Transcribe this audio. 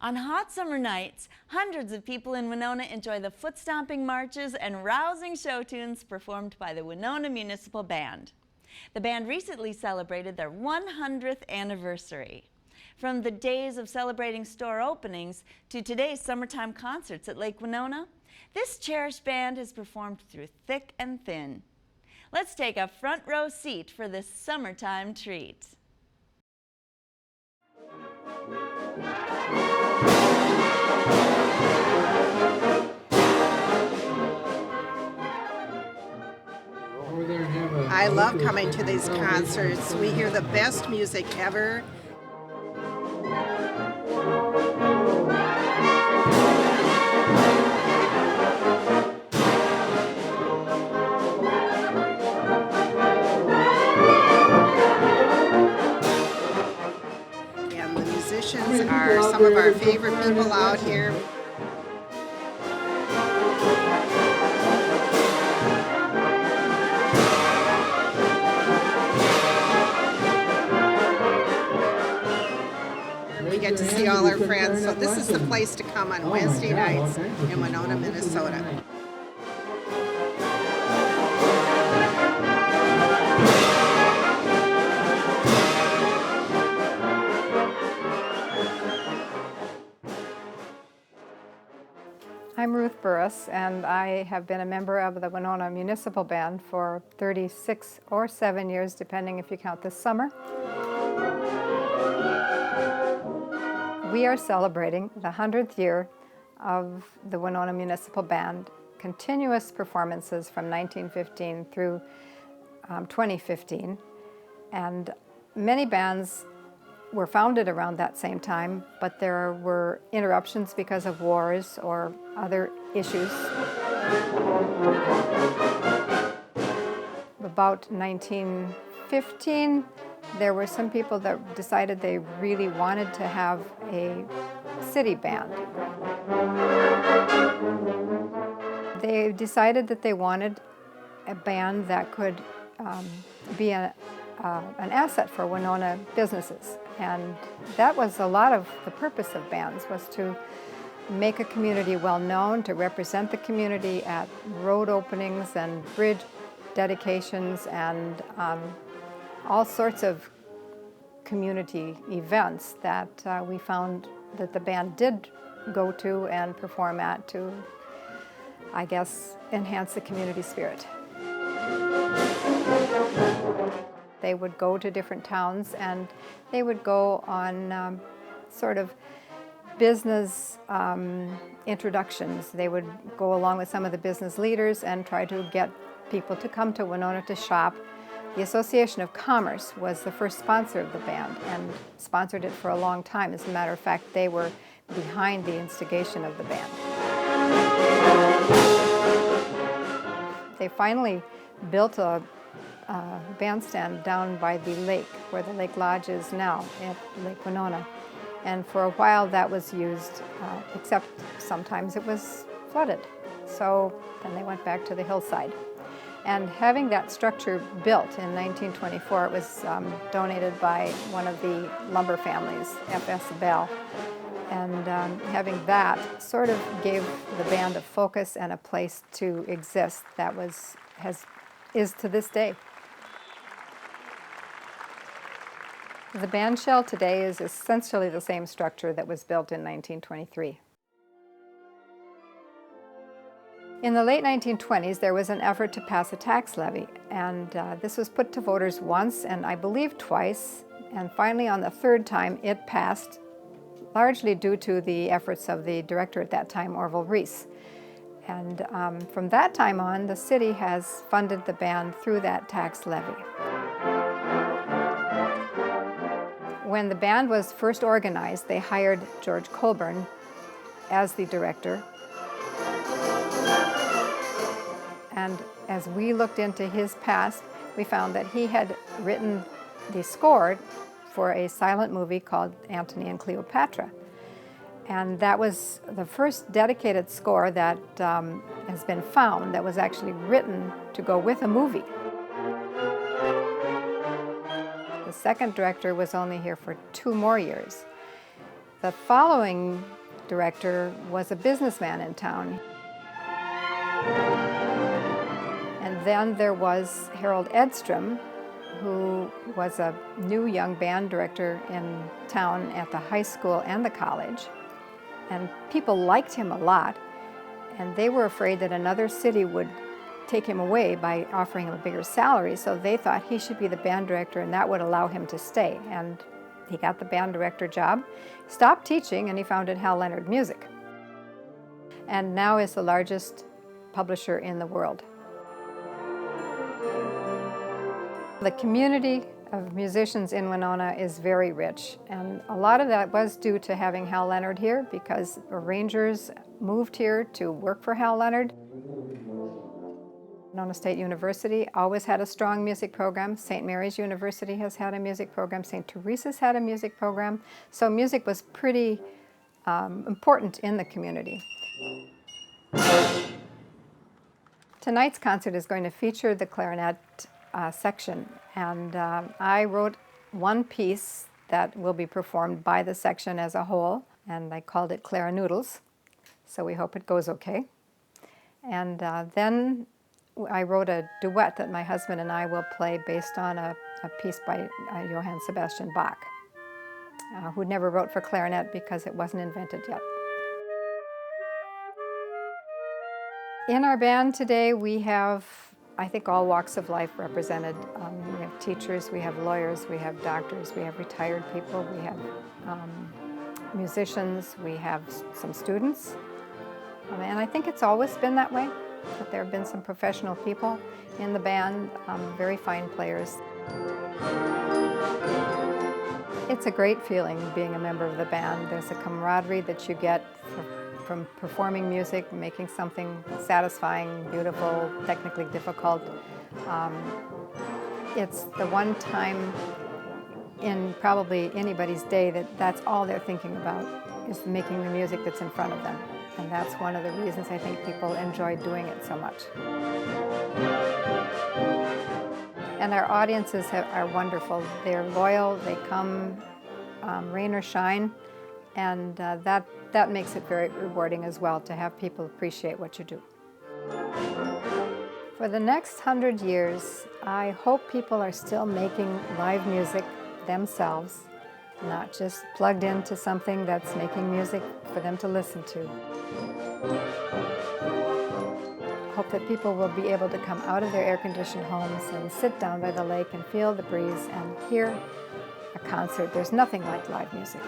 On hot summer nights, hundreds of people in Winona enjoy the foot-stomping marches and rousing show tunes performed by the Winona Municipal Band. The band recently celebrated their 100th anniversary. From the days of celebrating store openings to today's summertime concerts at Lake Winona, this cherished band has performed through thick and thin. Let's take a front row seat for this summertime treat. I love coming to these concerts. We hear the best music ever. And the musicians are some of our favorite people out here. We get to see all our friends, so this is the place to come on Wednesday nights in Winona, Minnesota. I'm Ruth Burris, and I have been a member of the Winona Municipal Band for 36 or 7 years, depending if you count this summer. We are celebrating the 100th year of the Winona Municipal Band, continuous performances from 1915 through 2015. And many bands were founded around that same time, but there were interruptions because of wars or other issues. About 1915, there were some people that decided they really wanted to have a city band. They decided that they wanted a band that could be an asset for Winona businesses. And that was a lot of the purpose of bands, was to make a community well known, to represent the community at road openings and bridge dedications and all sorts of community events that we found that the band did go to and perform at to, I guess, enhance the community spirit. They would go to different towns and they would go on sort of business introductions. They would go along with some of the business leaders and try to get people to come to Winona to shop. The Association of Commerce was the first sponsor of the band and sponsored it for a long time. As a matter of fact, they were behind the instigation of the band. They finally built a bandstand down by the lake, where the Lake Lodge is now, at Lake Winona. And for a while that was used, except sometimes it was flooded. So then they went back to the hillside. And having that structure built in 1924, it was donated by one of the lumber families, F.S. Bell. And having that sort of gave the band a focus and a place to exist that is to this day. The band shell today is essentially the same structure that was built in 1923. In the late 1920s, there was an effort to pass a tax levy, and this was put to voters once and I believe twice, and finally on the third time it passed, largely due to the efforts of the director at that time, Orville Reese. And from that time on, the city has funded the band through that tax levy. When the band was first organized, they hired George Colburn as the director. And as we looked into his past, we found that he had written the score for a silent movie called Antony and Cleopatra. And that was the first dedicated score that has been found that was actually written to go with a movie. second director was only here for 2 more years. The following director was a businessman in town. And then there was Harold Edstrom, who was a new young band director in town at the high school and the college. And people liked him a lot, and they were afraid that another city would take him away by offering him a bigger salary, so they thought he should be the band director and that would allow him to stay. And he got the band director job, stopped teaching, and he founded Hal Leonard Music. And now is the largest publisher in the world. The community of musicians in Winona is very rich, and a lot of that was due to having Hal Leonard here, because arrangers moved here to work for Hal Leonard. Winona State University always had a strong music program. St. Mary's University has had a music program. St. Teresa's had a music program. So music was pretty important in the community. Tonight's concert is going to feature the clarinet section, and I wrote one piece that will be performed by the section as a whole, and I called it Clarinoodles, so we hope it goes okay. And then I wrote a duet that my husband and I will play based on a piece by Johann Sebastian Bach, who never wrote for clarinet because it wasn't invented yet. In our band today, we have, I think, all walks of life represented. We have teachers, we have lawyers, we have doctors, we have retired people, we have musicians, we have some students. And I think it's always been that way, that there have been some professional people in the band, very fine players. It's a great feeling being a member of the band. There's a camaraderie that you get from performing music, making something satisfying, beautiful, technically difficult. It's the one time in probably anybody's day that that's all they're thinking about, is making the music that's in front of them. And that's one of the reasons I think people enjoy doing it so much. And our audiences are wonderful. They're loyal, they come rain or shine, and that makes it very rewarding as well, to have people appreciate what you do. For the next 100 years, I hope people are still making live music themselves, not just plugged into something that's making music for them to listen to. Hope that people will be able to come out of their air-conditioned homes and sit down by the lake and feel the breeze and hear a concert. There's nothing like live music.